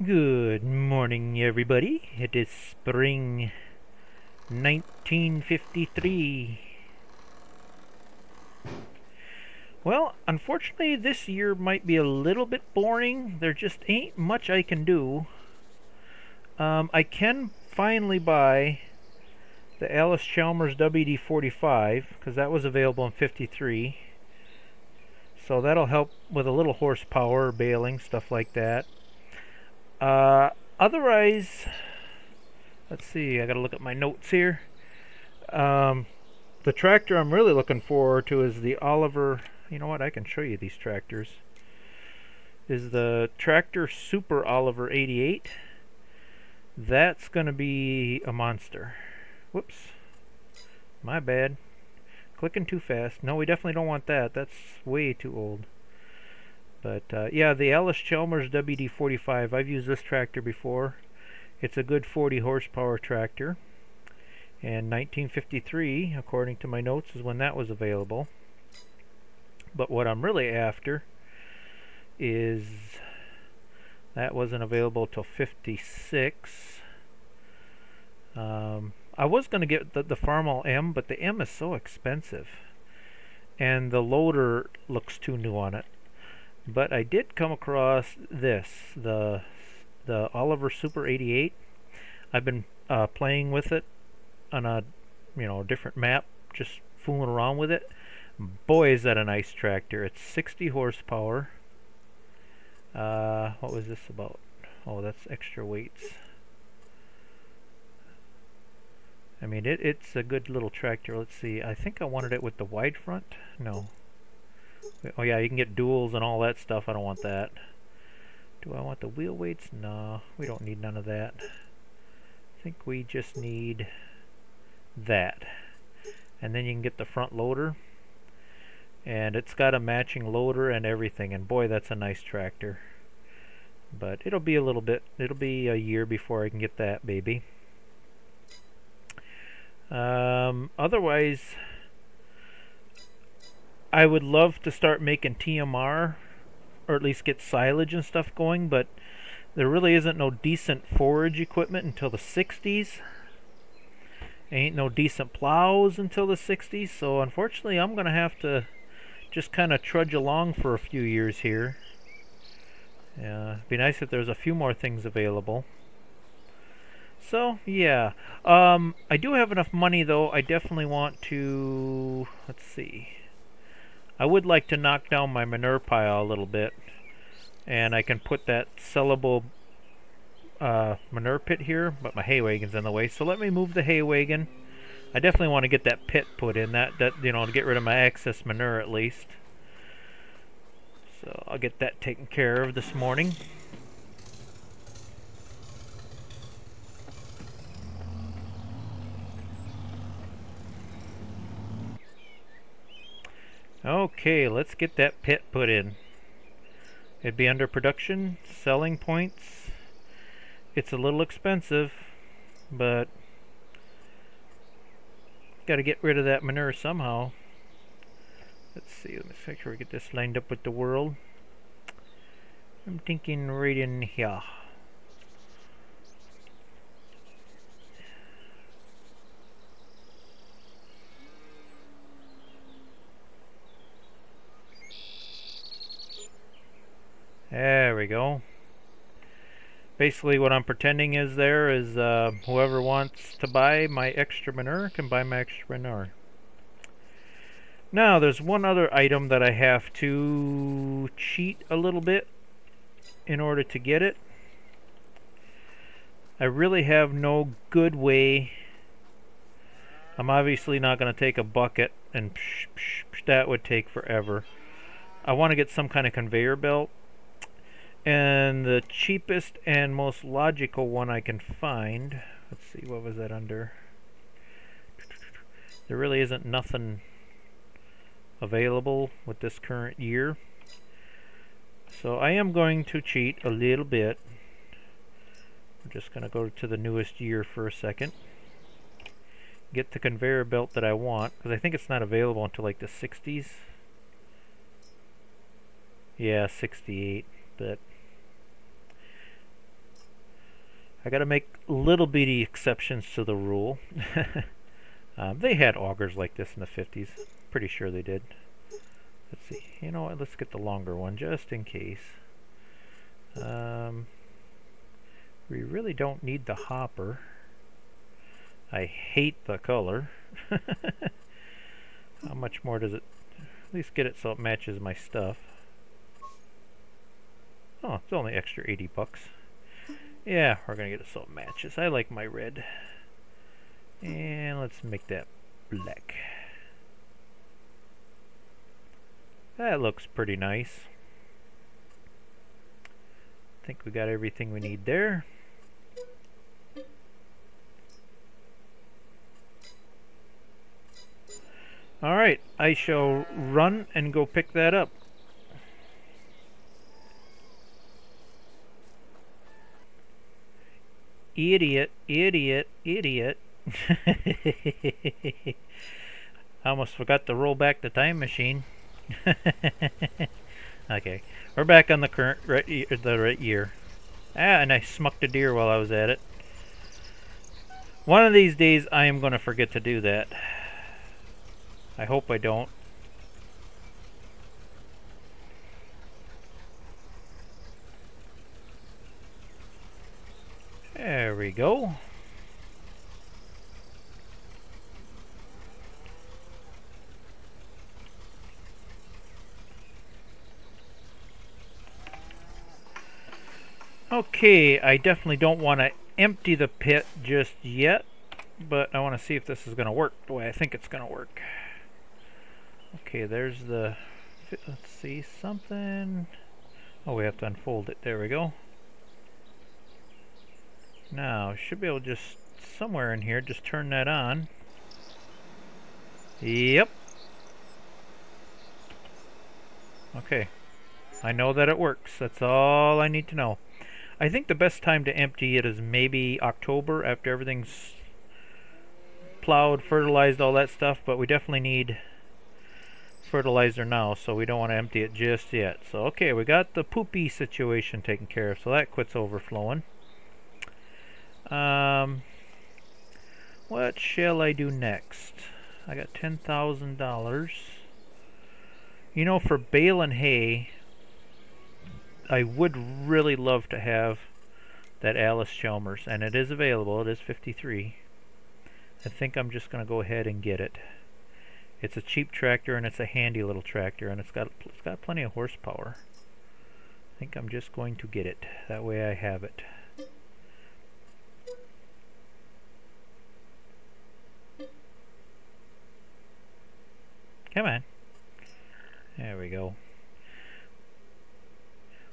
Good morning, everybody. It is spring 1953. Well, unfortunately, this year might be a little bit boring. There just ain't much I can do. I can finally buy the Alice Chalmers WD-45 because that was available in 53. So that'll help with a little horsepower, baling, stuff like that. Otherwise, let's see, I gotta look at my notes here. The tractor I'm really looking forward to is the Oliver, you know what, I can show you these tractors. Is the Tractor Super Oliver 88. That's gonna be a monster. Whoops. My bad. Clicking too fast. No, we definitely don't want that. That's way too old. But yeah, the Alice Chalmers WD-45. I've used this tractor before. It's a good 40 horsepower tractor. And 1953, according to my notes, is when that was available. But what I'm really after is that wasn't available till 56. I was going to get the Farmall M, but the M is so expensive. And the loader looks too new on it. But I did come across this, the Oliver Super 88. I've been playing with it on a different map, just fooling around with it. Boy, is that a nice tractor. It's 60 horsepower. What was this about? Oh, that's extra weights. I mean, it's a good little tractor. Let's see. I think I wanted it with the wide front. No. Oh yeah, you can get duals and all that stuff. I don't want that. Do I want the wheel weights? No, we don't need none of that. I think we just need that. And then you can get the front loader. And it's got a matching loader and everything. And boy, that's a nice tractor. But it'll be a year before I can get that baby. Otherwise, I would love to start making TMR, or at least get silage and stuff going, but there really isn't no decent forage equipment until the 60s. Ain't no decent plows until the 60s, so unfortunately I'm gonna have to just kind of trudge along for a few years here. It'd be nice if there's a few more things available. So yeah, I do have enough money though. I definitely want to, let's see, I would like to knock down my manure pile a little bit, and I can put that sellable manure pit here, but my hay wagon's in the way. So let me move the hay wagon. I definitely want to get that pit put in, that to get rid of my excess manure at least. So I'll get that taken care of this morning. Okay, let's get that pit put in. It'd be under production, selling points. It's a little expensive, but got to get rid of that manure somehow. Let's see, let's make sure we get this lined up with the world. I'm thinking right in here. There we go. Basically what I'm pretending is whoever wants to buy my extra manure can buy my extra manure. Now there's one other item that I have to cheat a little bit in order to get it. I really have no good way. I'm obviously not going to take a bucket and that would take forever. I want to get some kind of conveyor belt. And the cheapest and most logical one I can find, let's see, what was that under? There really isn't nothing available with this current year. So I am going to cheat a little bit. I'm just going to go to the newest year for a second. Get the conveyor belt that I want, because I think it's not available until like the 60s. Yeah, 68, but I gotta make little bitty exceptions to the rule. They had augers like this in the 50s. Pretty sure they did. Let's see. You know what? Let's get the longer one just in case. We really don't need the hopper. I hate the color. How much more does it? At least get it so it matches my stuff. Oh, it's only extra 80 bucks. Yeah, we're gonna get it so it matches. I like my red. And let's make that black. That looks pretty nice. I think we got everything we need there. Alright, I shall run and go pick that up. Idiot, idiot, idiot. I almost forgot to roll back the time machine. Okay, we're back on the current right year. And I smucked a deer while I was at it. One of these days I am going to forget to do that. I hope I don't. There we go. Okay, I definitely don't want to empty the pit just yet, but I want to see if this is going to work the way I think it's going to work. Okay, there's the... Let's see, something... Oh, we have to unfold it. There we go. Now, should be able to just... Somewhere in here, just turn that on. Yep. Okay. I know that it works. That's all I need to know. I think the best time to empty it is maybe October, after everything's plowed, fertilized, all that stuff, but we definitely need fertilizer now, so we don't want to empty it just yet. So okay, we got the poopy situation taken care of, so that quits overflowing. What shall I do next? I got $10,000. You know, for baling hay, I would really love to have that Alice Chalmers, and it is available. It is 53. I think I'm just going to go ahead and get it. It's a cheap tractor, and it's a handy little tractor, and it's got plenty of horsepower. I think I'm just going to get it. That way I have it. Come on. There we go.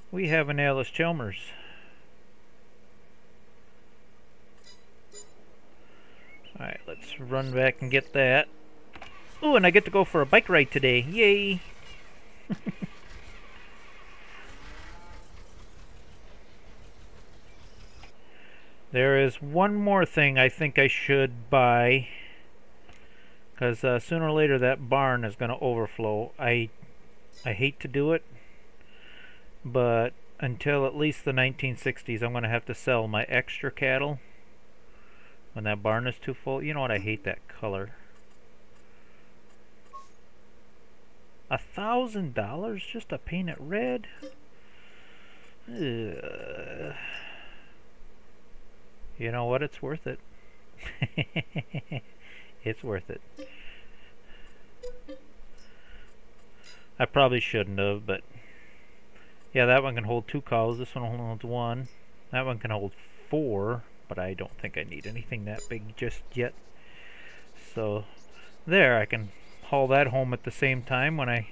We have an Alice Chalmers. Alright, let's run back and get that. Oh, and I get to go for a bike ride today. Yay! There is one more thing I think I should buy, because sooner or later that barn is going to overflow. I hate to do it, but until at least the 1960s I'm going to have to sell my extra cattle when that barn is too full. You know what, I hate that color. $1,000 just to paint it red? Ugh. You know what, it's worth it. It's worth it. I probably shouldn't have, but yeah, that one can hold 2 cows. This one holds 1. That one can hold 4, but I don't think I need anything that big just yet. So there, I can haul that home at the same time when I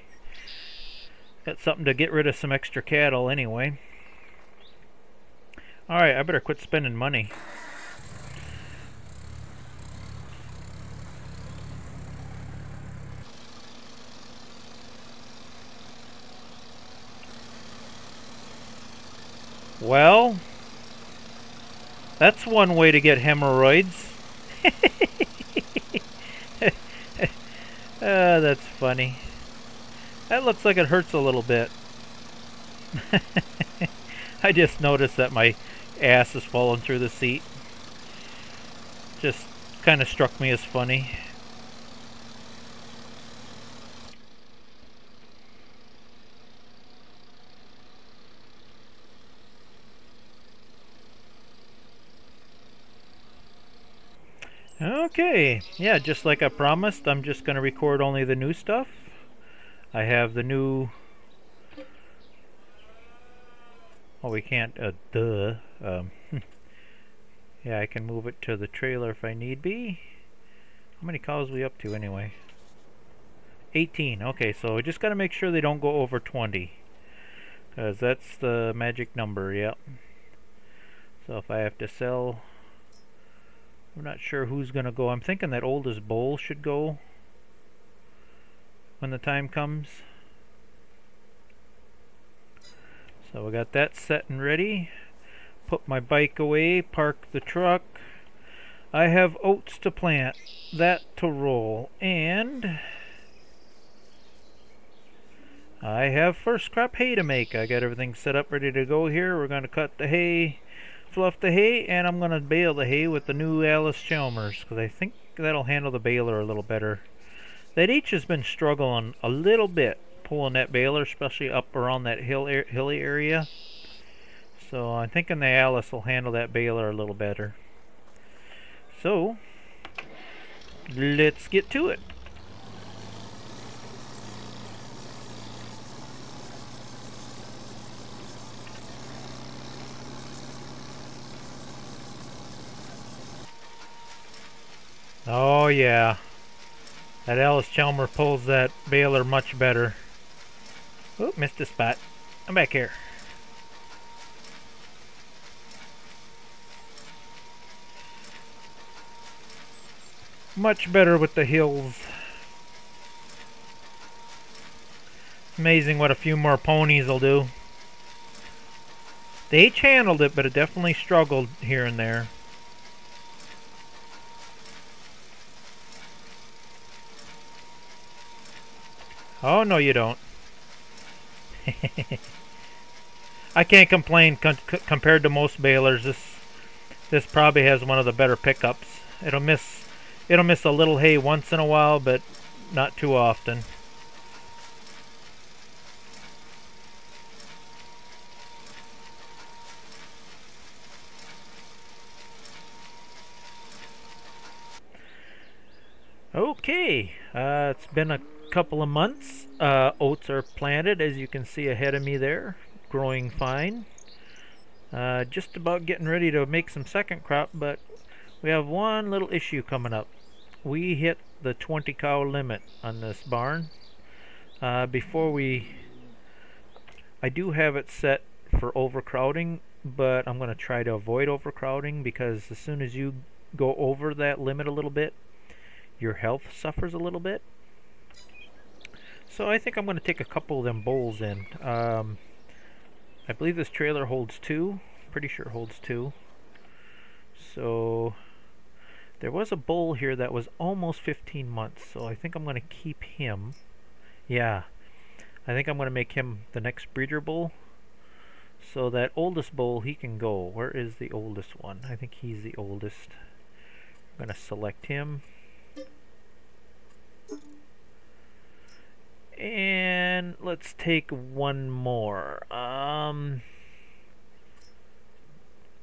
got something to get rid of some extra cattle anyway. Alright, I better quit spending money. Well, that's one way to get hemorrhoids. That's funny. That looks like it hurts a little bit. I just noticed that my ass is falling through the seat. Just kind of struck me as funny. Okay, yeah, just like I promised, I'm just going to record only the new stuff. I have the new... Oh, we can't, yeah, I can move it to the trailer if I need be. How many cows are we up to anyway? 18, okay, so we just got to make sure they don't go over 20. Because that's the magic number, yep. So if I have to sell... I'm not sure who's going to go. I'm thinking that oldest bull should go when the time comes. So we got that set and ready. Put my bike away, park the truck. I have oats to plant, that to roll, and I have first crop hay to make. I got everything set up ready to go here. We're going to cut the hay, fluff the hay, and I'm going to bale the hay with the new Alice Chalmers because I think that'll handle the baler a little better. That H has been struggling a little bit pulling that baler, especially up around that hilly area. So I'm thinking the Alice will handle that baler a little better. So let's get to it. Oh yeah, that Alice Chalmer pulls that baler much better. Oop, missed a spot. I'm back here. Much better with the hills. Amazing what a few more ponies will do. The H handled it, but it definitely struggled here and there. Oh, no you don't. I can't complain compared to most balers. This probably has one of the better pickups. It'll miss a little hay once in a while, but not too often. Okay, it's been a couple of months. Oats are planted, as you can see ahead of me there, growing fine. Just about getting ready to make some second crop, but we have one little issue coming up. We hit the 20 cow limit on this barn. I do have it set for overcrowding, but I'm going to try to avoid overcrowding because as soon as you go over that limit a little bit, your health suffers a little bit. So I think I'm going to take a couple of them bowls in. I believe this trailer holds 2. Pretty sure it holds 2. So there was a bull here that was almost 15 months, so I think I'm going to keep him. Yeah, I think I'm going to make him the next breeder bull. So that oldest bull, he can go. Where is the oldest one? I think he's the oldest. I'm going to select him. And let's take one more. Let's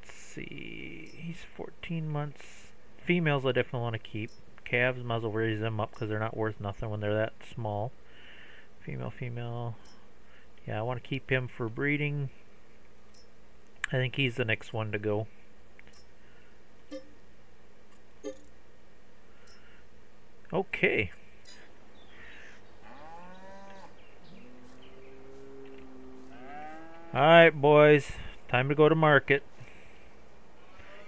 see. He's 14 months. Females I definitely want to keep. Calves, might as well raise them up because they're not worth nothing when they're that small. Female. Yeah, I want to keep him for breeding. I think he's the next one to go. Okay. Alright boys, time to go to market.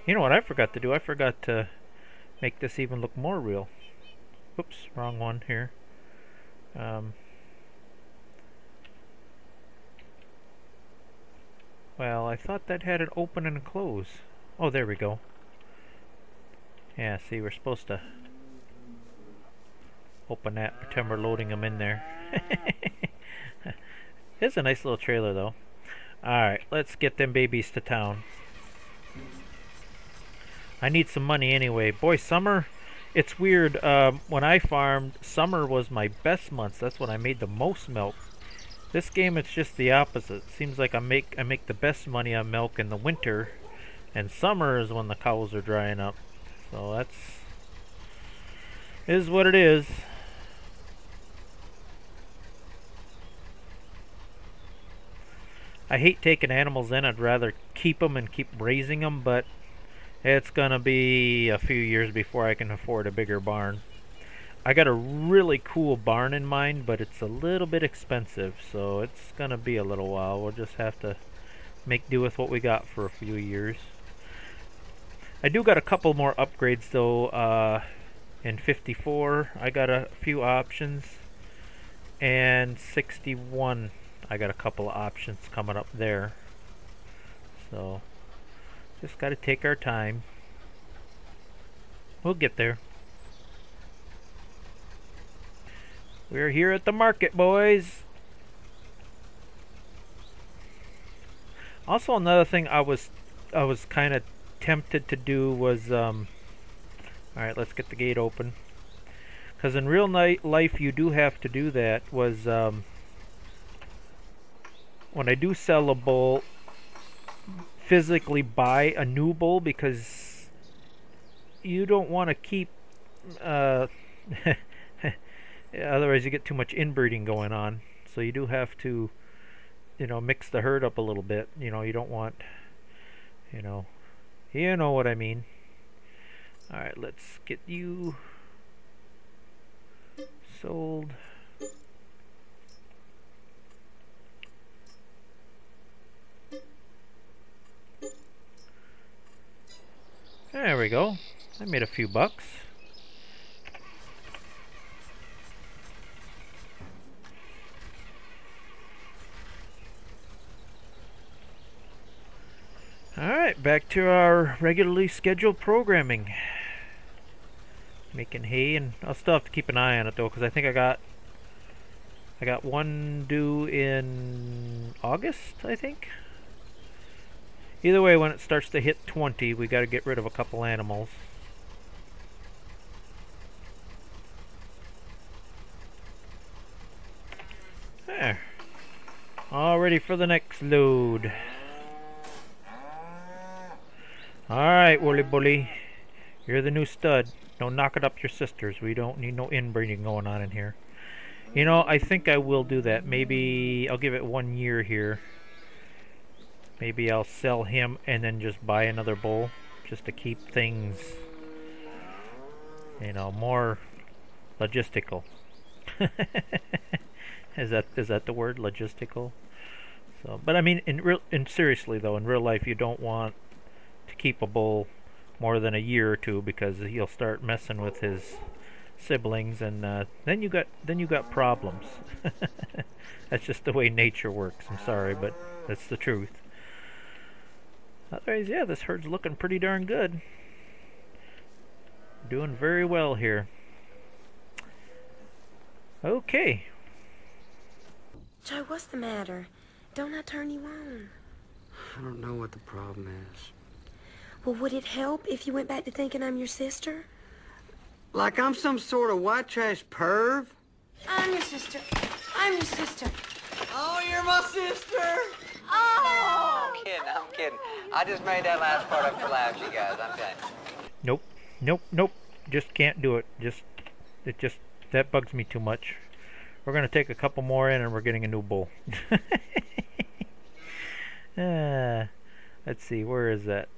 You know what I forgot to do? I forgot to make this even look more real. Oops, wrong one here. Well, I thought that had an open and a close. Oh, there we go. Yeah, see, we're supposed to open that, pretend we're loading them in there. It's a nice little trailer though. Alright, let's get them babies to town. I need some money anyway. Boy, summer, it's weird. When I farmed, summer was my best months. That's when I made the most milk. This game, it's just the opposite. Seems like I make the best money on milk in the winter, and summer is when the cows are drying up. So that's is what it is. I hate taking animals in. I'd rather keep them and keep raising them, but it's gonna be a few years before I can afford a bigger barn. I got a really cool barn in mind, but it's a little bit expensive, so it's gonna be a little while. We'll just have to make do with what we got for a few years. I do got a couple more upgrades though. In 54 I got a few options, and 61 I got a couple of options coming up there. So just got to take our time. We'll get there. We're here at the market, boys. Also, another thing I was kind of tempted to do was alright, let's get the gate open, because in real life you do have to do that. Was when I do sell a bull, physically buy a new bull, because you don't want to keep otherwise you get too much inbreeding going on. So you do have to, you know, mix the herd up a little bit. You know, you don't want, you know what I mean. Alright, let's get you sold. There we go. I made a few bucks. Alright, back to our regularly scheduled programming. Making hay, and I'll still have to keep an eye on it though, because I think I got one due in August, I think. Either way, when it starts to hit 20, we got to get rid of a couple animals. There. All ready for the next load. Alright, Woolly Bully. You're the new stud. Don't knock it up your sisters. We don't need no inbreeding going on in here. You know, I think I will do that. Maybe I'll give it 1 year here. Maybe I'll sell him and then just buy another bull, just to keep things, you know, more logistical. Is that the word, logistical? So, but I mean, in seriously though, in real life, you don't want to keep a bull more than a year or two, because he'll start messing with his siblings, and then you got problems. That's just the way nature works. I'm sorry, but that's the truth. Otherwise, yeah, this herd's looking pretty darn good. Doing very well here. Okay. Joe, what's the matter? Don't I turn you on? I don't know what the problem is. Well, would it help if you went back to thinking I'm your sister? Like I'm some sort of white trash perv? I'm your sister. I'm your sister. Oh, you're my sister! Oh! I'm kidding. I just made that last part up for laughs, you guys. I'm telling you. Nope. Just can't do it. That bugs me too much. We're gonna take a couple more in, and we're getting a new bull. Let's see, where is that?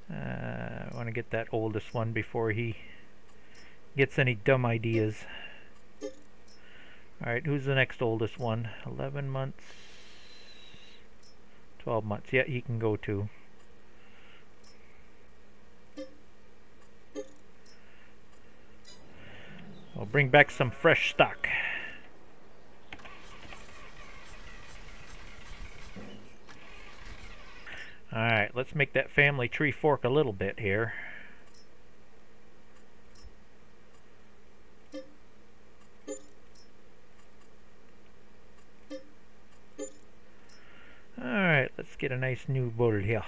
I want to get that oldest one before he gets any dumb ideas. Alright, who's the next oldest one? 11 months? 12 months. Yeah, he can go too. I'll bring back some fresh stock. Alright, let's make that family tree fork a little bit here. Alright, let's get a nice new bull here.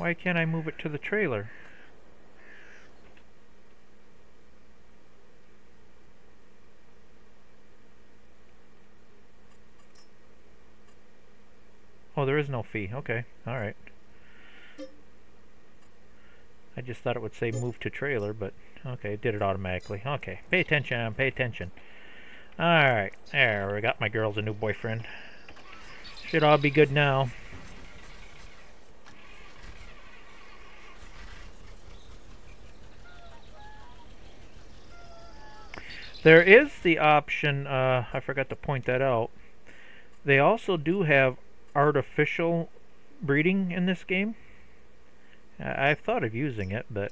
Why can't I move it to the trailer? Oh, there is no fee. Okay, alright. I just thought it would say move to trailer, but okay, it did it automatically. Okay, pay attention, pay attention. Alright, there, we got my girls a new boyfriend. Should all be good now. There is the option, I forgot to point that out. They also do have artificial breeding in this game. I've thought of using it, but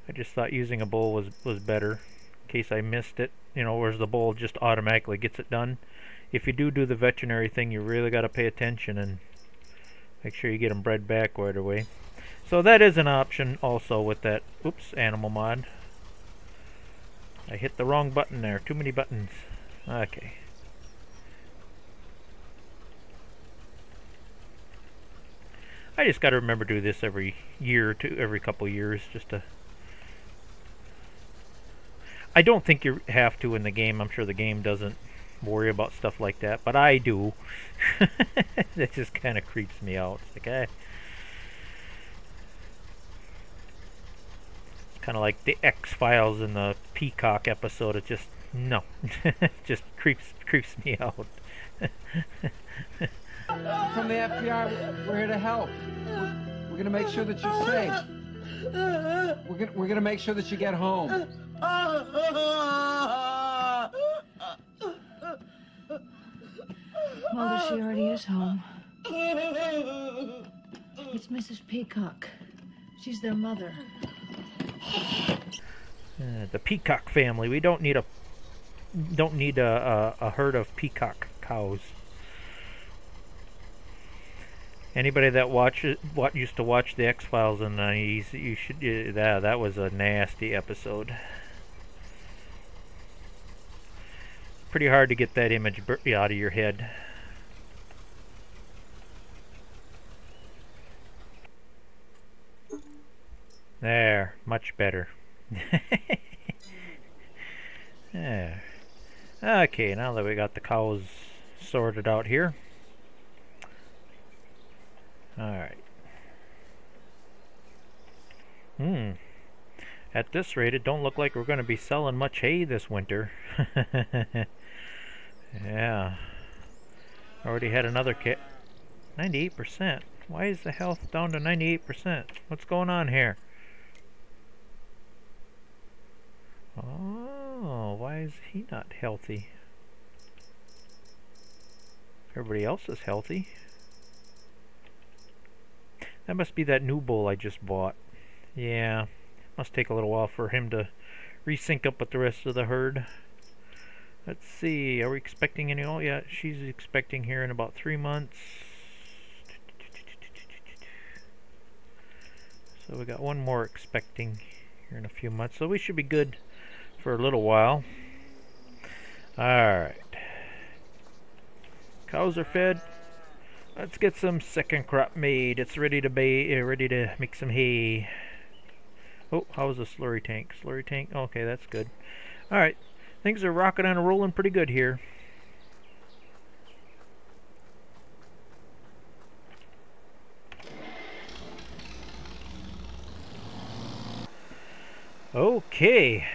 I just thought using a bull was better in case I missed it. You know, whereas the bull just automatically gets it done. If you do the veterinary thing, you really got to pay attention and make sure you get them bred back right away. So that is an option also with that, oops, animal mod. I hit the wrong button there. Too many buttons. Okay. I just got to remember to do this every year or two, every couple years, just to... I don't think you have to in the game. I'm sure the game doesn't worry about stuff like that, but I do. That just kind of creeps me out. It's like, kind of like the X-Files in the Peacock episode. It just, no. It just creeps me out. From the FBI, we're here to help. We're gonna make sure that you're safe. We're gonna make sure that you get home. Mulder, she already is home. It's Mrs. Peacock. She's their mother. The Peacock family. We don't need a herd of peacock cows. Anybody that used to watch the X-Files in the 90s, you should. That was a nasty episode. Pretty hard to get that image out of your head. There, much better. There. Okay, now that we got the cows sorted out here. Alright. At this rate, it don't look like we're going to be selling much hay this winter. Yeah. Already had another kit. 98%. Why is the health down to 98%? What's going on here? Oh, why is he not healthy? Everybody else is healthy. That must be that new bull I just bought. Yeah, must take a little while for him to resync up with the rest of the herd. Let's see, are we expecting any? Oh yeah, she's expecting here in about 3 months. So we got one more expecting here in a few months. So we should be good for a little while. Alright. Cows are fed. Let's get some second crop made. It's ready to make some hay. Oh, how's the slurry tank? Slurry tank? Okay, that's good. Alright. Things are rocking and rolling pretty good here. Okay.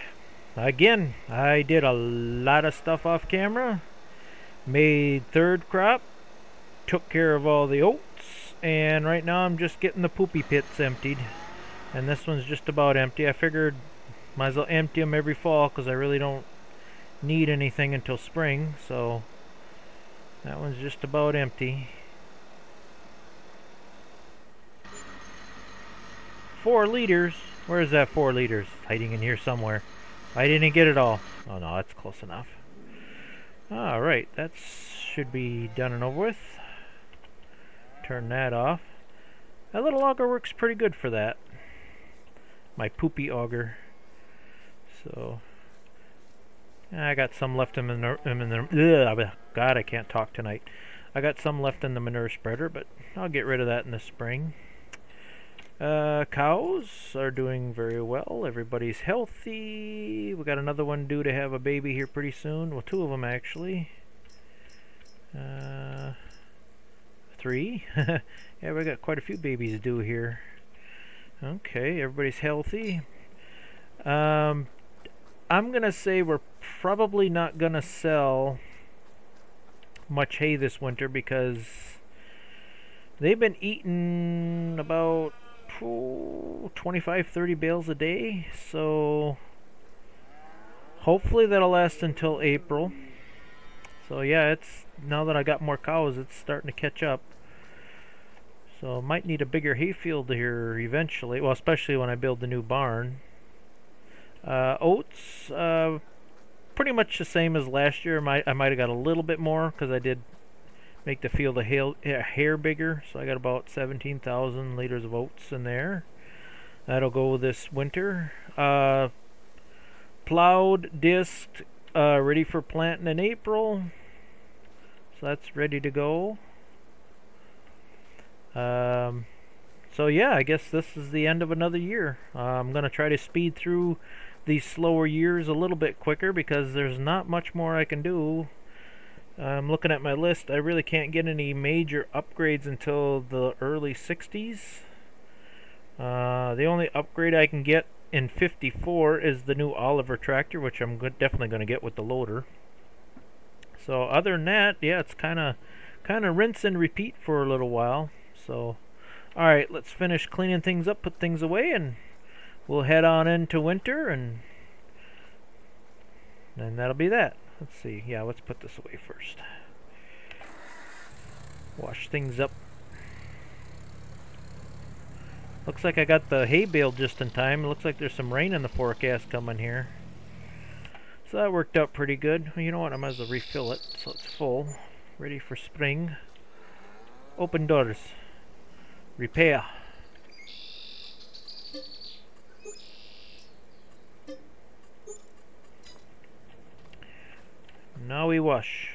Again, I did a lot of stuff off camera. Made third crop. Took care of all the oats. And right now I'm just getting the poopy pits emptied. And this one's just about empty. I figured might as well empty them every fall because I really don't need anything until spring. So that one's just about empty. 4 liters. Where's that 4 liters? It's hiding in here somewhere. I didn't get it all. Oh no, that's close enough. Alright, that should be done and over with. Turn that off. That little auger works pretty good for that. My poopy auger. So I got some left in the God, I can't talk tonight. I got some left in the manure spreader, but I'll get rid of that in the spring. Cows are doing very well. Everybody's healthy. We got another one due to have a baby here pretty soon. Well, 2 of them actually. 3. Yeah, we got quite a few babies due here. Okay, everybody's healthy. I'm gonna say we're probably not gonna sell much hay this winter because they've been eating about 25-30 bales a day, so hopefully that'll last until April. So yeah, it's now that I got more cows, it's starting to catch up. So might need a bigger hayfield here eventually, well, especially when I build the new barn. Oats, pretty much the same as last year. I might have got a little bit more because I did make the field a hair bigger, so I got about 17,000 liters of oats in there. That'll go this winter. Plowed, disked, ready for planting in April, so that's ready to go. So yeah, I guess this is the end of another year. I'm gonna try to speed through these slower years a little bit quicker because there's not much more I can do. I'm looking at my list. I really can't get any major upgrades until the early 60s. The only upgrade I can get in 54 is the new Oliver tractor, which I'm definitely going to get with the loader. So other than that, yeah, it's kind of rinse and repeat for a little while. So, all right, let's finish cleaning things up, put things away, and we'll head on into winter, and that'll be that. Let's see. Yeah, let's put this away first. Wash things up. Looks like I got the hay baled just in time. It looks like there's some rain in the forecast coming here. So that worked out pretty good. Well, you know what? I might as well refill it so it's full. Ready for spring. Open doors. Repair. Now we wash.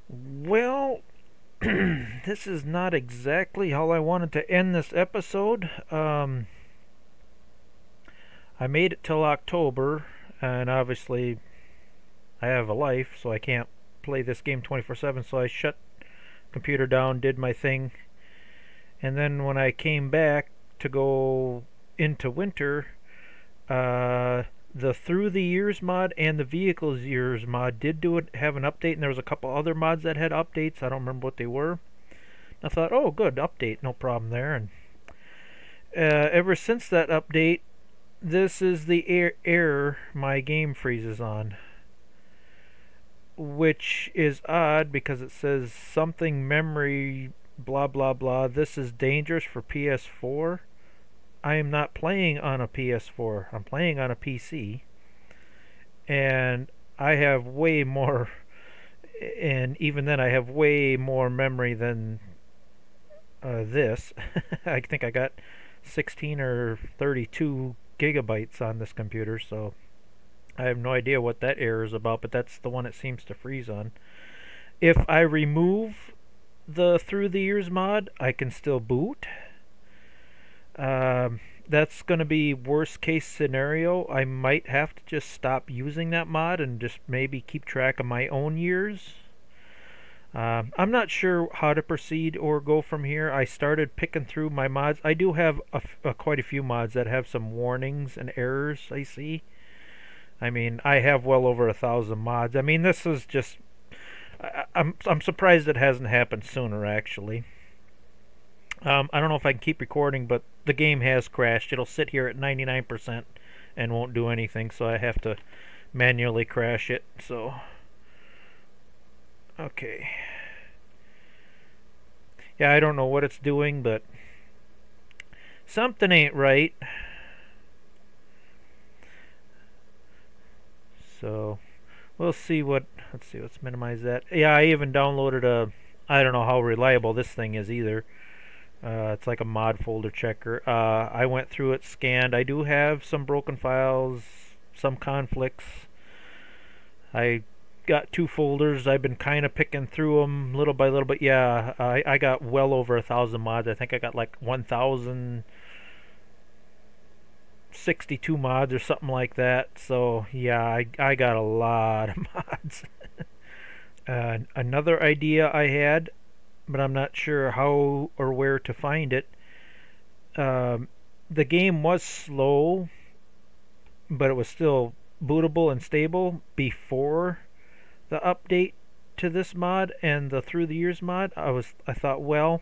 Well, this is not exactly how I wanted to end this episode. I made it till October, and obviously I have a life, so I can't play this game 24/7, so I shut the computer down, did my thing, and then when I came back to go into winter, the Through the Years mod and the Vehicles Years mod did have an update, and there was a couple other mods that had updates. I don't remember what they were. I thought, oh good, update, no problem there. And ever since that update, this is the error my game freezes on, which is odd because it says something memory blah blah blah, this is dangerous for PS4. I am not playing on a PS4. I'm playing on a PC, and I have way more, and even then I have way more memory than this. I think I got 16 or 32 gigabytes on this computer, so I have no idea what that error is about, but that's the one it seems to freeze on. If I remove the Through the Years mod, I can still boot. That's going to be worst case scenario. I might have to just stop using that mod and just maybe keep track of my own years. I'm not sure how to proceed or go from here. I started picking through my mods. I do have quite a few mods that have some warnings and errors I see. I mean, I have well over 1,000 mods. I mean, this is just... I'm surprised it hasn't happened sooner, actually. I don't know if I can keep recording, but the game has crashed. It'll sit here at 99% and won't do anything, so I have to manually crash it. So, okay. Yeah, I don't know what it's doing, but something ain't right. So, we'll see what... Let's see, let's minimize that. Yeah, I even downloaded a... I don't know how reliable this thing is either. It's like a mod folder checker. I went through it, scanned. I do have some broken files, some conflicts. I got 2 folders. I've been kind of picking through them little by little, but yeah, I got well over 1,000 mods. I think I got like 1,062 mods or something like that. So yeah, I got a lot of mods. Another idea I had, but I'm not sure how or where to find it. The game was slow, but it was still bootable and stable before the update to this mod and the Through the Years mod. I thought, well,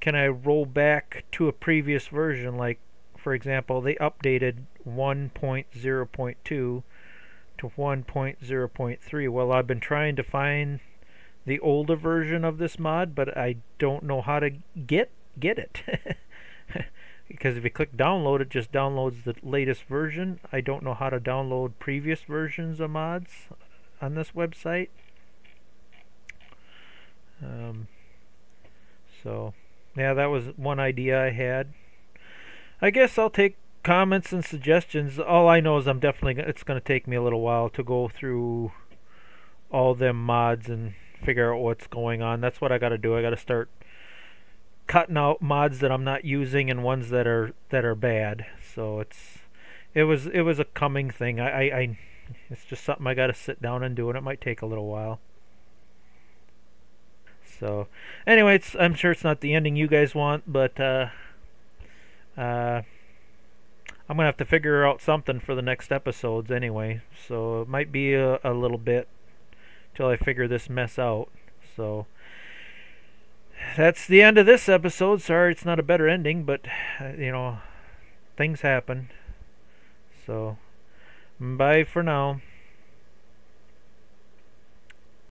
can I roll back to a previous version? Like, for example, they updated 1.0.2 to 1.0.3. Well, I've been trying to find the older version of this mod, but I don't know how to get it. Because if you click download, it just downloads the latest version. I don't know how to download previous versions of mods on this website. So yeah, that was one idea I had. I guess I'll take comments and suggestions. All I know is it's going to take me a little while to go through all them mods and figure out what's going on. That's what I got to do. I got to start cutting out mods that I'm not using and ones that are bad. So it was a coming thing. It's just something I got to sit down and do, and it might take a little while. So anyway, I'm sure it's not the ending you guys want, but I'm gonna have to figure out something for the next episodes anyway. So it might be a little bit till I figure this mess out. So that's the end of this episode. Sorry it's not a better ending, but you know, things happen. So bye for now.